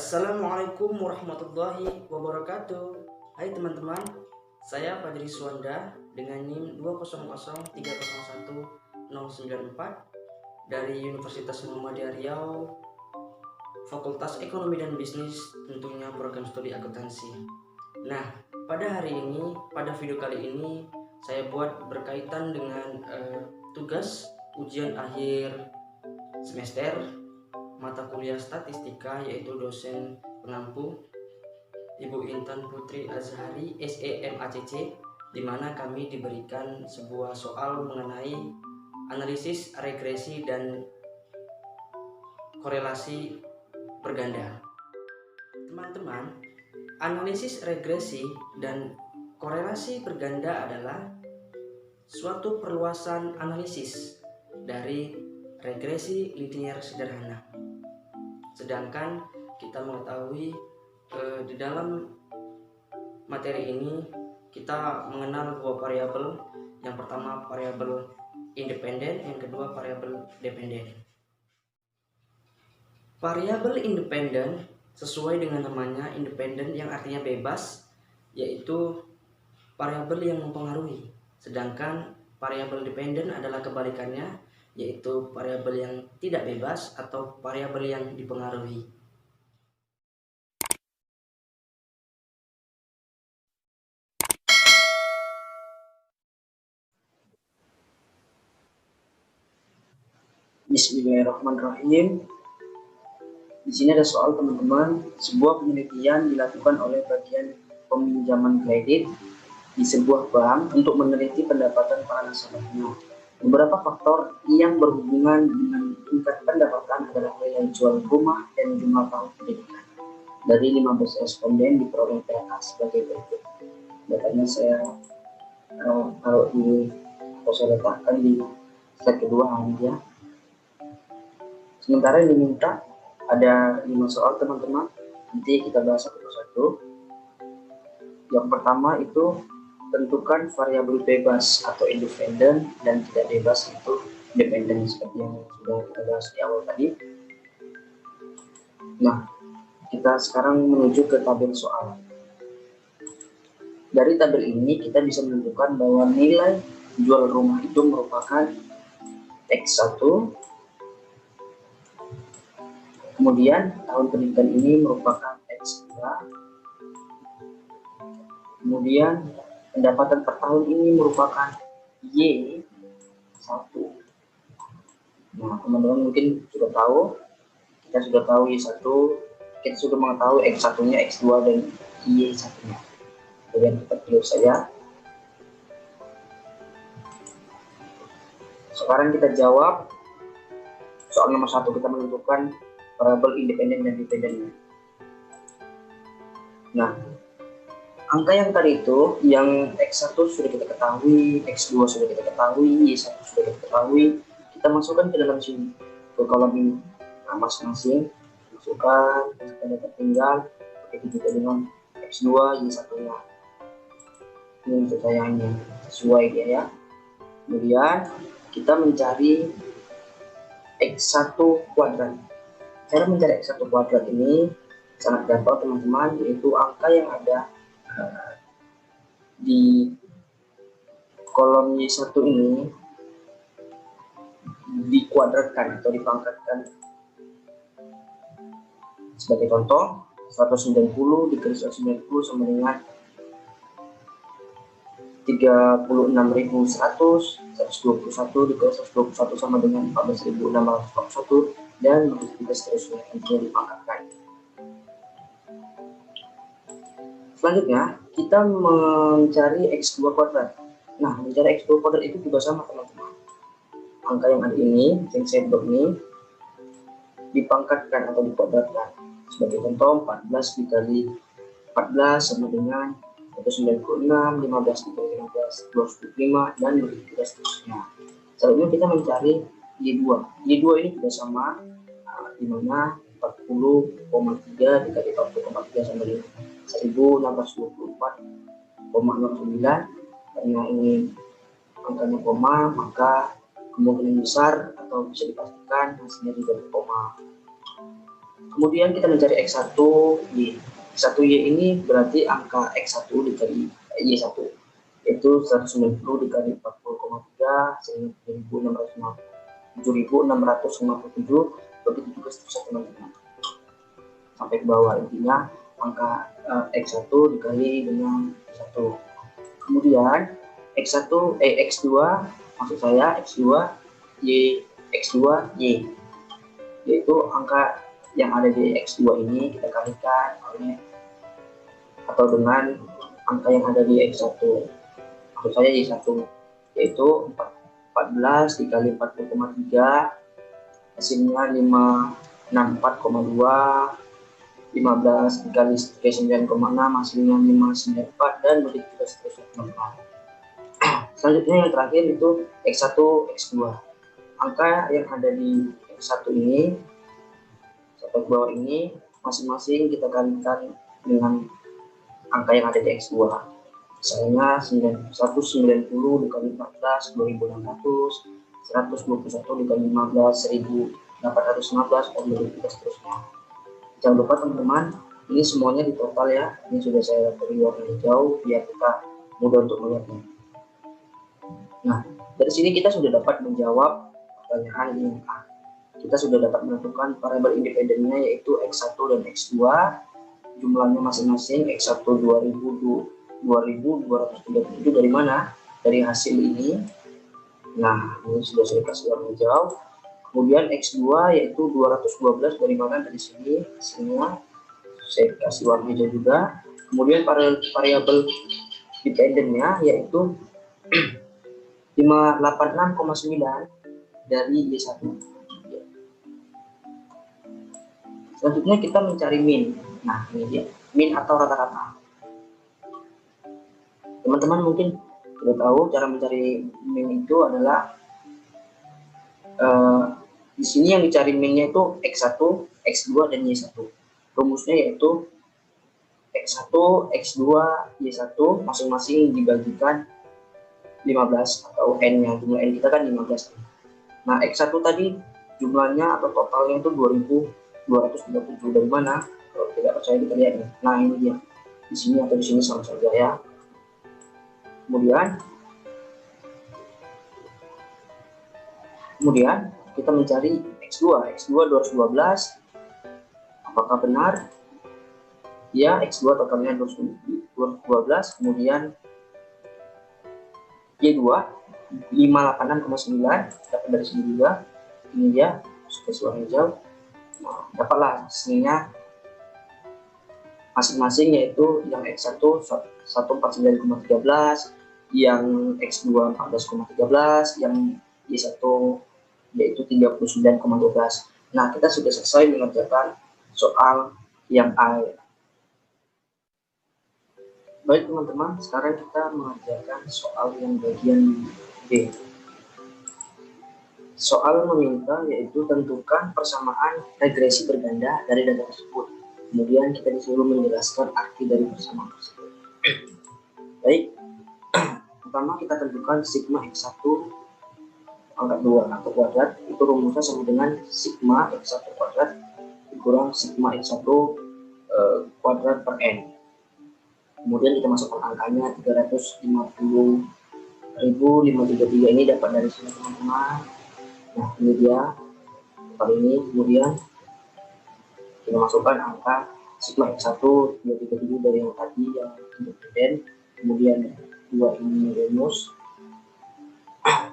Assalamualaikum warahmatullahi wabarakatuh. Hai teman-teman, saya Fajri Suwanda dengan NIM 200301094 dari Universitas Muhammadiyah Riau, Fakultas Ekonomi dan Bisnis, tentunya program studi akuntansi. Nah, pada video kali ini saya buat berkaitan dengan tugas ujian akhir semester mata kuliah statistika, yaitu dosen pengampu Ibu Intan Putri Azhari SEMACC, di mana kami diberikan sebuah soal mengenai analisis regresi dan korelasi berganda. Teman-teman, analisis regresi dan korelasi berganda adalah suatu perluasan analisis dari regresi linier sederhana. Sedangkan kita mengetahui di dalam materi ini kita mengenal dua variabel. Yang pertama variabel independen, yang kedua variabel dependen. Variabel independen sesuai dengan namanya, independen yang artinya bebas, yaitu variabel yang mempengaruhi. Sedangkan variabel dependen adalah kebalikannya, yaitu variabel yang tidak bebas atau variabel yang dipengaruhi. Bismillahirrahmanirrahim. Di sini ada soal teman-teman. Sebuah penelitian dilakukan oleh bagian peminjaman kredit di sebuah bank untuk meneliti pendapatan para nasabahnya. Beberapa faktor yang berhubungan dengan tingkat pendapatan adalah nilai jual rumah dan jumlah tahun pendidikan. Dari 15 responden diperoleh data sebagai berikut. Datanya saya letakkan di slide kedua ya. Sementara yang diminta ada 5 soal teman-teman. Nanti kita bahas satu persatu. Yang pertama itu tentukan variabel bebas atau independen dan tidak bebas itu dependen, seperti yang sudah kita bahas di awal tadi. Nah, kita sekarang menuju ke tabel soal. Dari tabel ini kita bisa menentukan bahwa nilai jual rumah itu merupakan X1, kemudian tahun pendidikan ini merupakan X2, kemudian pendapatan per tahun ini merupakan Y1. Nah, teman-teman mungkin sudah tahu, kita sudah tahu Y1, kita sudah mengetahui X1-nya, X2, dan Y1-nya. Kemudian kita pilih saja. Sekarang kita jawab soal nomor 1. Kita menentukan variabel independen dan dependen. Nah, angka yang tadi itu, yang X1 sudah kita ketahui, X2 sudah kita ketahui, Y1 sudah kita ketahui, kita masukkan ke dalam sini, ke kolom ini. Nah, masing-masing masukkan, kita tinggal, begitu juga dengan X2, Y1-nya. Ini untuk sayangnya, sesuai dia ya. Kemudian kita mencari X1 kuadrat. Cara mencari X1 kuadrat ini sangat gampang teman-teman, yaitu angka yang ada di kolom Y1 ini dikuadratkan atau dipangkatkan. Sebagai contoh, 190 dikali 190 sama dengan 36.100, 121 dikali 121 sama dengan 14.641, dan begitu seterusnya, intinya dipangkatkan. Selanjutnya, kita mencari X2 kuadrat. Nah, mencari X2 kuadrat itu juga sama teman-teman. Angka yang ada ini, yang saya buat ini, dipangkatkan atau dikuadratkan. Sebagai contoh, 14 dikali 14 sama dengan 196, 15 dikali 15, 205, dan begitu seterusnya. Selanjutnya kita mencari Y2. Y2 ini juga sama, di mana 40,3 dikali 40,3 sama dengan 1624,09. Karena ini angkanya koma, maka kemungkinan besar atau bisa dipastikan hasilnya juga berkoma. Kemudian kita mencari X1Y. X1Y ini berarti angka X1 dikali Y1, yaitu 190 dikali 40,3 sehingga 7.657, begitu juga seterusnya teman-teman sampai ke bawah. Intinya angka X1 dikali dengan 1. Kemudian X2 maksud saya X2Y, yaitu angka yang ada di X2 ini kita kalikan oleh atau dengan angka yang ada di X1, maksud saya Y1, yaitu 14 dikali 40,3 hasilnya 564,2, 15 dikali 9,6 hasilnya 594, dan begitu juga seterusnya teman-teman. Selanjutnya yang terakhir itu X1 X2. Angka yang ada di X1 ini sampai ke bawah ini masing-masing kita kalikan dengan angka yang ada di X2. Misalnya 190 dikali 14 2600, 121 dikali 15 1815, dan begitu seterusnya. Jangan lupa teman-teman, ini semuanya di total ya. Ini sudah saya beri warna hijau biar kita mudah untuk melihatnya. Nah, dari sini kita sudah dapat menjawab pertanyaan ini. Kita sudah dapat menentukan variabel independennya yaitu X1 dan X2. Jumlahnya masing-masing X1 2237 dari mana? Dari hasil ini. Nah, ini sudah saya kasih warna hijau. Kemudian X2 yaitu 212 dari mana? Dari sini. Hasilnya saya kasih warna hijau juga. Kemudian variabel dependennya yaitu 586,9 dari Y1. Selanjutnya kita mencari min. Nah, ini dia, min atau rata-rata. Teman-teman mungkin sudah tahu cara mencari min itu adalah di sini yang dicari minnya itu X1, X2, dan Y1. Rumusnya yaitu X1, X2, Y1 masing-masing dibagikan 15 atau N-nya, jumlah N kita kan 15. Nah, X1 tadi jumlahnya atau totalnya itu 2237 dari mana? Kalau tidak percaya kita lihat nih. Nah, ini dia. Di sini atau di sini sama saja ya. Kemudian kita mencari X2. X2 212. Apakah benar? Ya, X2 totalnya 212. Kemudian Y2 586,9 dapat dari sini juga. Ini dia sudah warna hijau. Nah, dapatlah hasilnya masing-masing yaitu yang X1 149,13, yang X2 14,13, yang Y1 yaitu 39,12. Nah, kita sudah selesai mengerjakan soal yang A. Baik teman-teman, sekarang kita mengerjakan soal yang bagian B. Soal meminta yaitu tentukan persamaan regresi berganda dari data tersebut. Kemudian kita disuruh menjelaskan arti dari persamaan tersebut. Baik, pertama kita tentukan sigma X1 pangkat 2 atau kuadrat, itu rumusnya sama dengan sigma X1 kuadrat dikurang sigma X1 kuadrat per N. Kemudian kita masukkan angkanya 350.533 ini dapat dari sini teman-teman. Nah, ini dia kali ini. Kemudian kita masukkan angka sigma X1 237 dari yang tadi yang independen. Kemudian 2 ini rumus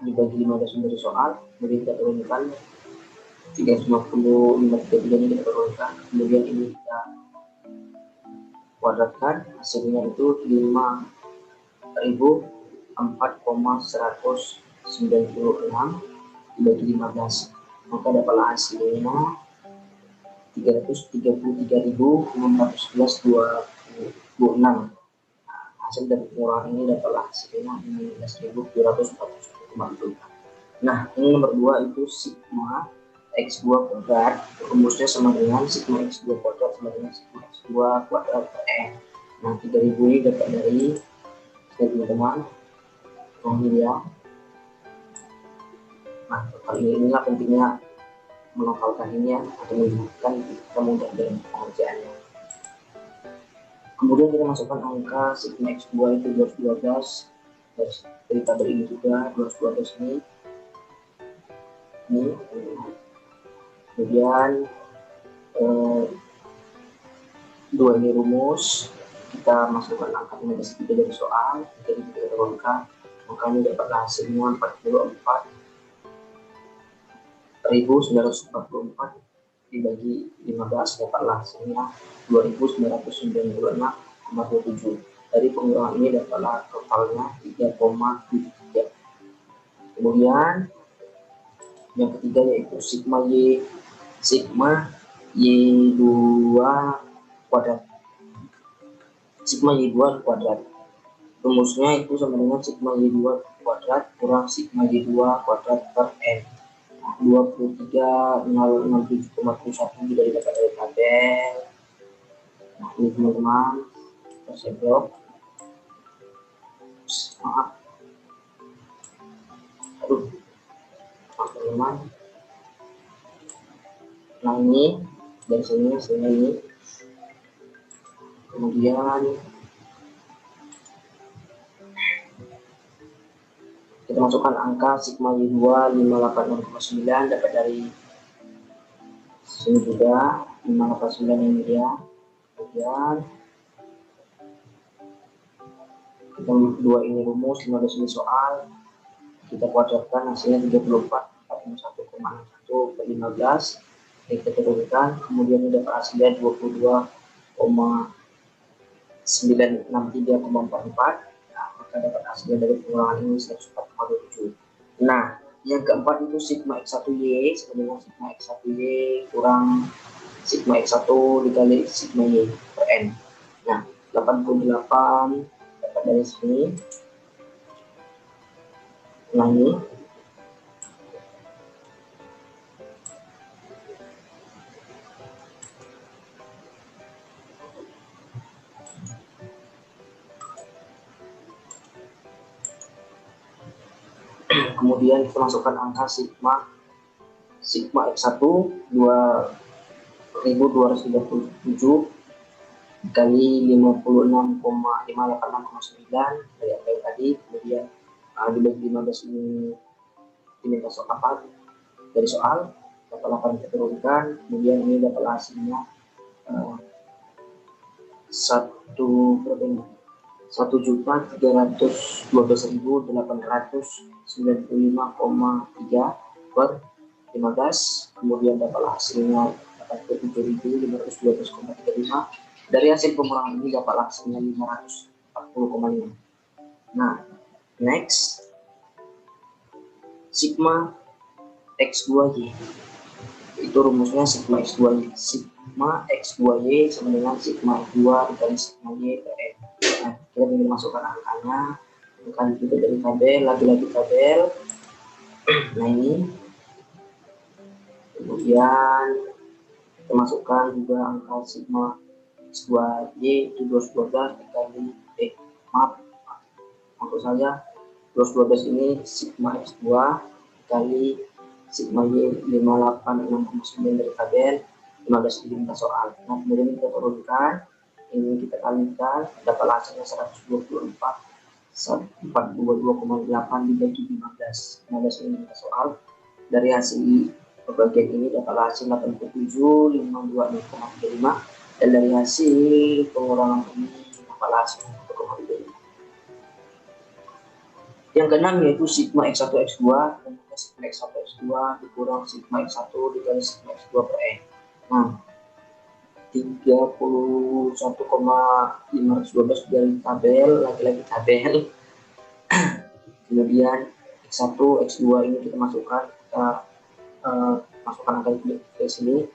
dibagi 15 dari soal. Kemudian kita turunkan 350.533 ini kita turunkan. Kemudian ini kita kuadratkan, hasilnya itu 5.004,196 dibagi 15, maka dapatlah hasilnya 333.611,26. Nah, hasil dari pengurangan ini dapatlah hasilnya 16.741,4. Nah, ini nomor 2 itu sigma X2 kuadrat, rumusnya sama dengan sigma X2 kuadrat sama dengan sigma X2 kuadrat per N. Nah, 3000 ini dapat dari teman-teman. Nah, ini ya. Nah, kali inilah pentingnya melafalkan ini ya, atau menyebutkan kita mudah dalam pengerjaannya. Kemudian kita masukkan angka sigma x2 itu 212, dari tabel ini juga 212 ini. Kemudian dua ini rumus, kita masukkan angka negatif 3 dari soal, jadi kita turunkan, maka ini dapat hasilnya 44.944 dibagi 15, dapatlah hasilnya 2.996,27. Dari pengurangan ini dapatlah totalnya 3,73. Kemudian yang ketiga yaitu sigma y2 kuadrat. Sigma y2 kuadrat, rumusnya itu sama dengan sigma y2 kuadrat kurang sigma y2 kuadrat per n. 23.067,71 juga didapat dari tabel. Nah, ini teman-teman, saya blok. Maaf. Aduh, teman-teman. Nah, ini dari sini ini. Kemudian kita masukkan angka sigma y2 586,9 dapat dari sini juga 589 ini dia. Kemudian kita dua ini rumus, 15 ini soal, kita kuadratkan hasilnya 34,41,61 per 15, kita turunkan, kemudian ini dapat hasilnya 22,963,44. Maka dapat hasilnya dari pengurangan ini 104,27. Nah, yang keempat itu sigma x1y sama dengan sigma x1y kurang sigma x1 dikali sigma y per n. Nah, 88 dapat dari sini. Nah, ini kemudian kita masukkan angka sigma x1 2237 dikali 56,586,9 dari apa yang tadi. Kemudian dibagi 15 ini diminta soal apa dari soal, dapat 8 kita turunkan, kemudian ini dapat hasilnya 1.312.895,3 per 15, kemudian dapat hasilnya 87.512,35. Dari hasil pengurangan ini dapat hasilnya 540,5. Nah, next sigma x2y, itu rumusnya sigma x2y. Sigma x2y sama dengan sigma x2 dikali sigma y per n. Nah, kita ingin masukkan angkanya, bukan juga dari tabel, lagi-lagi tabel. Nah, ini kemudian kita masukkan juga angka sigma x2y itu 212 dikali maksud saya 212 ini sigma x2 dikali sigma y 586,9 dari tabel, 15 diminta soal. Nah, kemudian kita turunkan, ini kita kalikan, dapat hasilnya 124,8 dibagi 15. 15 ini minta soal. Dari hasil bagian ini dapat hasil 87.526,35, dan dari hasil pengurangan ini dapat hasil 1,35. Yang keenam yaitu sigma x1 x2 dan sigma x1 x2 dikurang sigma x1 dikali sigma x2 per n. Nah, 31,512 dari tabel, lagi-lagi tabel. Kemudian x1 x2 ini kita masukkan, kita masukkan angka ke sini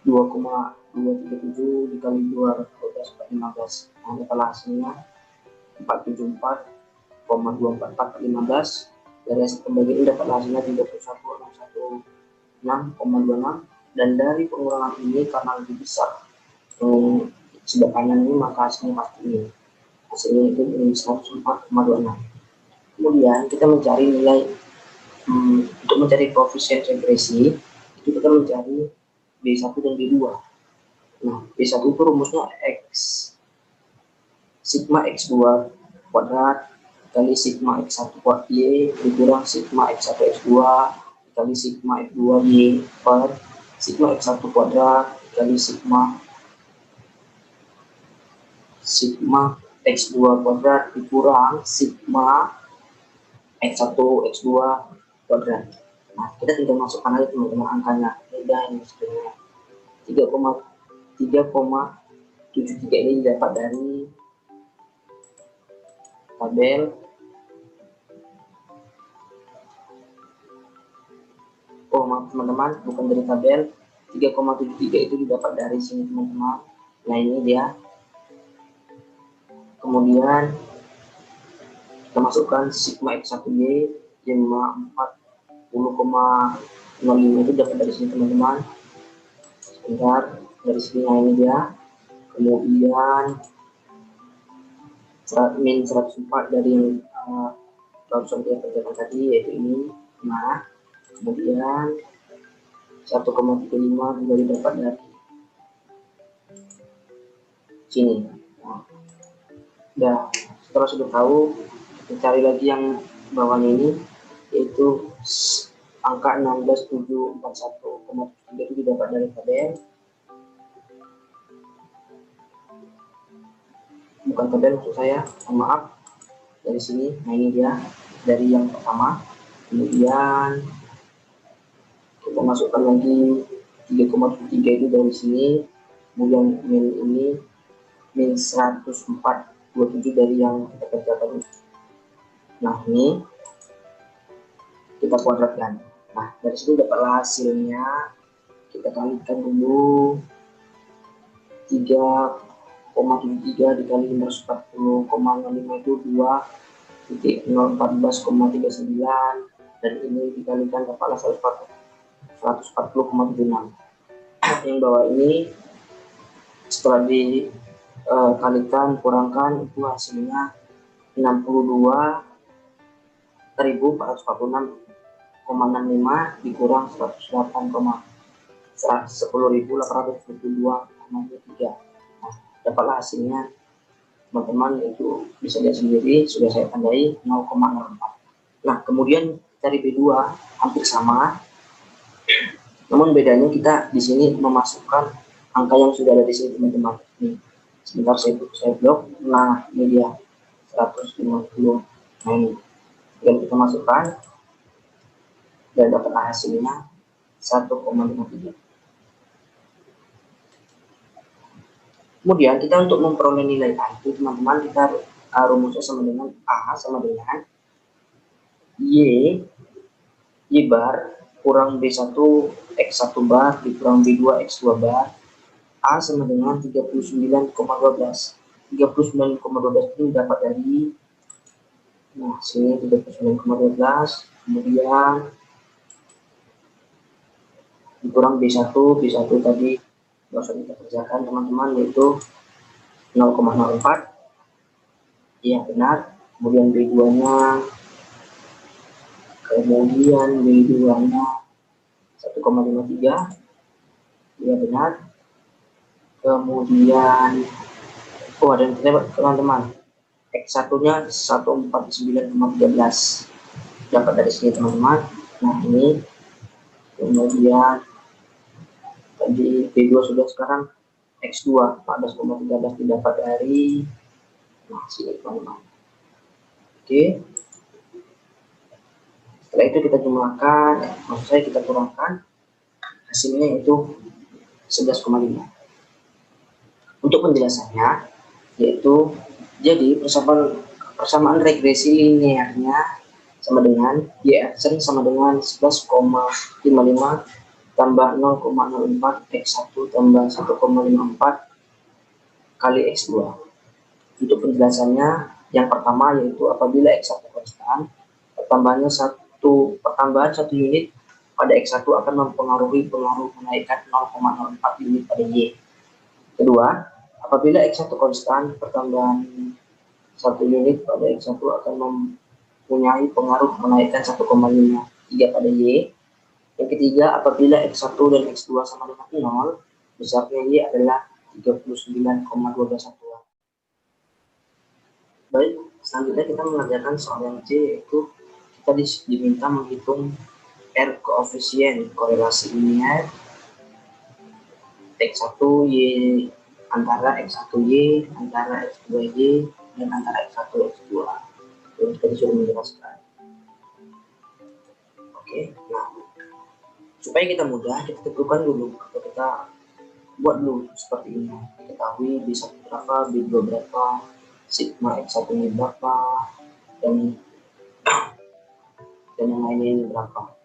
2,237 dikali 212 per 15. Nah, dapat hasilnya 474,244 per 15. Dari hasil pembagian ini dapat hasilnya 31,116,26, dan dari pengurangan ini karena lebih besar sebelah kanan ini, maka hasilnya pasti ini. Hasilnya itu 104,26. Kemudian kita mencari nilai untuk mencari koefisien regresi, itu kita mencari B1 dan B2. Nah, B1 itu rumusnya X sigma X2 kuadrat kali sigma X1 kuadrat Y dikurang sigma X1 X2 kali sigma X2 Y per sigma X1 kuadrat kali sigma X2 kuadrat dikurang sigma X1 X2 kuadrat. Nah, kita tinggal masukkan aja teman-teman angkanya. Mudah ini sebenarnya. 3,73 ini dapat dari tabel maaf teman-teman, bukan dari tabel. 3,73 itu didapat dari sini teman-teman. Nah, ini dia. Kemudian kita masukkan sigma X1Y 40,05 itu dapat dari sini teman-teman. Sebentar, dari sini. Nah, ini dia. Kemudian min 104 dari langsung kita kerjakan tadi, yaitu ini. Nah, kemudian 1,35 juga didapat dari sini. Nah, setelah sudah tahu, kita cari lagi yang bawahnya ini, yaitu angka 16741,3 itu didapat dari tabel, bukan tabel untuk saya, maaf, dari sini. Nah, ini dia dari yang pertama. Kemudian kita masukkan lagi 3,3 itu dari sini. Kemudian min ini min 104,27 dari yang kita kerjakan. Nah, ini kita kuadratkan. Nah, dari situ dapatlah hasilnya. Kita kalikan dulu 3,73 dikali 540,05 itu 2,014,39 dan ini dikalikan dapatlah 140,76. Yang bawah ini setelah dikalikan kurangkan itu hasilnya 62.446,65 dikurang 10.822,3. Nah, dapatlah hasilnya teman-teman, itu bisa lihat sendiri, sudah saya tandai 0,04. Nah, kemudian cari B2 hampir sama, namun bedanya kita di sini memasukkan angka yang sudah ada di sini teman-teman. Nih, sebentar saya blok. Nah, ini dia 150. Nah, ini dan kita masukkan dan dapat hasilnya 1,53. Kemudian kita untuk memperoleh nilai A itu teman-teman, kita rumusnya sama dengan A sama dengan Y bar kurang B1 X1 bar dikurang B2 X2 bar. A sama dengan 39,12. 39,12 ini dapat dari, nah, sini 39,12, kemudian dikurang B1 tadi nggak usah kita kerjakan teman-teman, yaitu 0,04. Iya benar. Kemudian B2 nya 1,53. Iya benar. Kemudian dan teman-teman X1 nya 149,13 dapat dari sini teman-teman. Nah, ini kemudian tadi B2 sudah, sekarang X2 14,13 didapat dari, nah, sini teman-teman. Oke, setelah itu kita jumlahkan, maksud saya kita kurangkan, hasilnya itu 11,5. Untuk penjelasannya, yaitu jadi persamaan regresi linearnya sama dengan Y adsen sama dengan 11,55 tambah 0,04 X1 tambah 1,54 kali X2. Untuk penjelasannya, yang pertama yaitu apabila X1 konstan, pertambahan 1 unit pada X1 akan mempengaruhi kenaikan 0,04 unit pada Y. Kedua, apabila X1 konstan, pertambahan 1 unit pada X1 akan mempunyai pengaruh menaikkan 1,53 pada Y. Yang ketiga, apabila X1 dan X2 sama dengan 0, besarnya Y adalah 39,12 satuan. Baik, selanjutnya kita mengerjakan soal yang C, yaitu kita diminta menghitung R koefisien korelasi linear X1Y antara X1Y, antara X2Y, dan antara X1 X2. Jadi kita disuruh menjelaskan. Oke, nah supaya kita mudah, kita tentukan dulu atau kita buat dulu seperti ini. Diketahui B1 berapa, B2 berapa, sigma X1 ini berapa, dan yang lainnya berapa.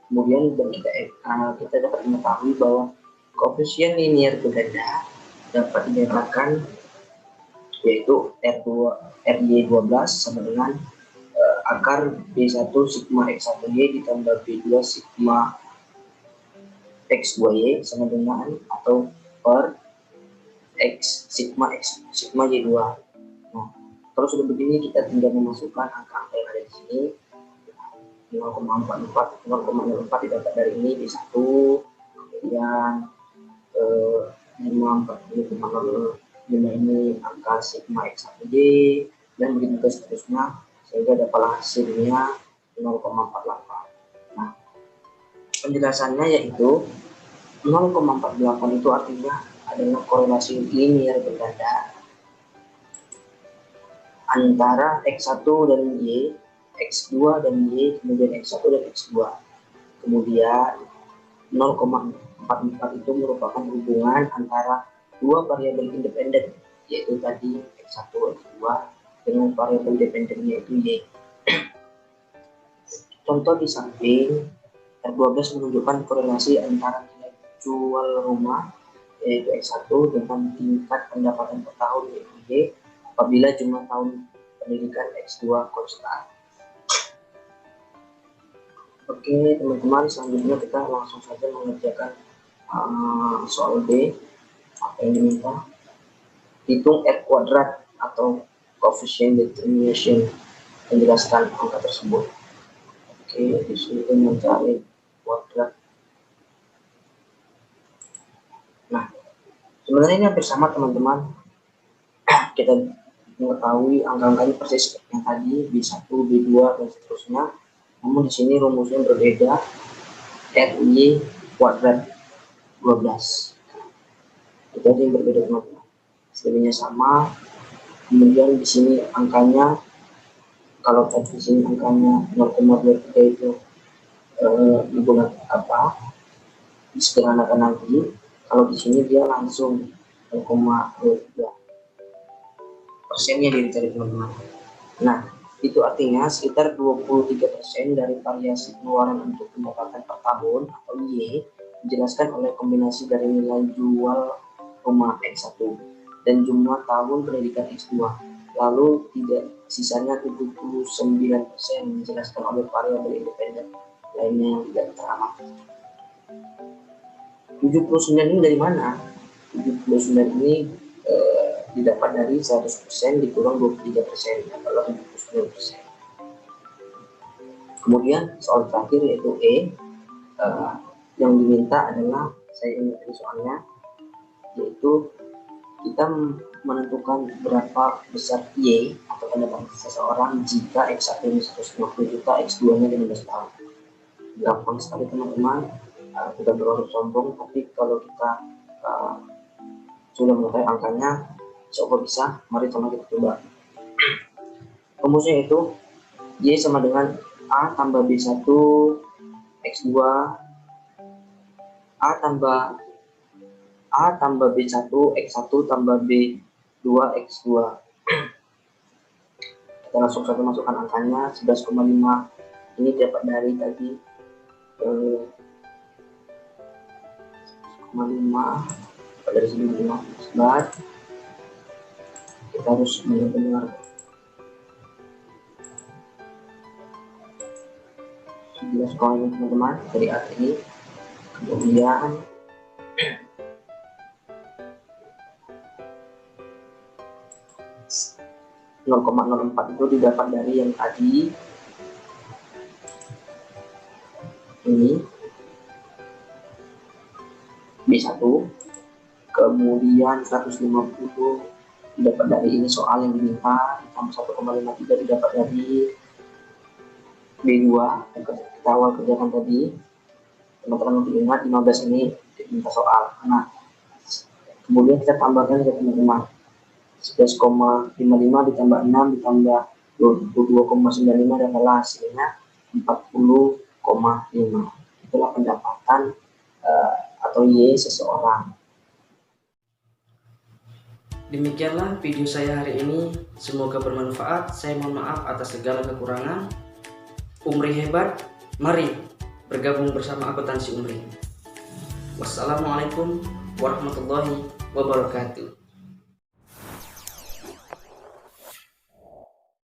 Kemudian kita dapat mengetahui bahwa koefisien linear berganda dapat dinyatakan yaitu RY12 sama dengan akar B1 sigma X1Y ditambah B2 sigma X2Y sama dengan atau per X sigma Y2. Nah, kalau sudah begini kita tinggal memasukkan angka-angka yang ada di sini. 0,44 didapat dari ini B1, kemudian 540,05 ini angka sigma X1Y, dan begitu seterusnya sehingga dapat hasilnya 0,48. Nah, penjelasannya yaitu 0,48 itu artinya adalah korelasi linear berganda antara X1 dan Y, X2 dan Y, kemudian X1 dan X2. Kemudian 0,44 itu merupakan hubungan antara dua variabel independen, yaitu tadi X1, X2, dengan variabel dependennya itu Y. Contoh di samping, R12 menunjukkan korelasi antara nilai jual rumah, yaitu X1, dengan tingkat pendapatan per tahun, yaitu Y, apabila jumlah tahun pendidikan X2 konstan. Oke teman-teman, selanjutnya kita langsung saja mengerjakan soal B. Apa yang diminta? Hitung R kuadrat atau coefficient determination, menjelaskan angka tersebut. Oke, disuruh mencari kuadrat. Nah, sebenarnya ini hampir sama teman-teman. Kita mengetahui angka-angkanya persis yang tadi, B1, B2, dan seterusnya. Namun di sini rumusnya berbeda. RY kuadrat 12. Itu aja yang berbeda teman-teman. Selebihnya sama. Kemudian di sini angkanya, kalau tadi di sini angkanya 0,23 itu digunakan apa? Disederhanakan lagi. Kalau di sini dia langsung 0,23 persennya dicari teman-teman. Nah, itu artinya sekitar 23% dari variasi pengeluaran untuk pendapatan per tahun atau Y dijelaskan oleh kombinasi dari nilai jual rumah X1 dan jumlah tahun pendidikan X2. Lalu sisanya 79% dijelaskan oleh variabel independen lainnya yang tidak teramat. 79 ini dari mana? 79 ini didapat dari 100% dikurang 23% adalah 79%. Kemudian soal terakhir yaitu E, yang diminta adalah, saya ingat dari soalnya, yaitu kita menentukan berapa besar Y atau pendapatan seseorang jika X1 nya 150 juta, X2 nya 15 tahun. Gampang sekali teman-teman, kita berharap sombong, tapi kalau kita sudah mengetahui angkanya, coba bisa, mari sama kita coba. Rumusnya itu Y sama dengan A tambah B1 X2 A tambah B1 X1 tambah B2 X2. Kita langsung saja masukkan angkanya. 11,5 ini dapat dari tadi 11,5 dari sini 15. Kita harus benar-benar 11 koin teman-teman dari A ini. Kemudian (0,04) itu didapat dari yang tadi ini B1, kemudian 150 didapat dari ini soal yang diminta, ditambah 1,53 didapat dari B2 yang kita awal kerjakan tadi. Teman-teman untuk ingat 15 ini diminta soal. Nah, kemudian kita tambahkan ke teman-teman 11,55 ditambah 6 ditambah 22,95 adalah hasilnya 40,5. Itulah pendapatan atau Y seseorang. Demikianlah video saya hari ini, semoga bermanfaat. Saya mohon maaf atas segala kekurangan. Umri hebat, mari bergabung bersama akuntansi Umri. Wassalamualaikum warahmatullahi wabarakatuh.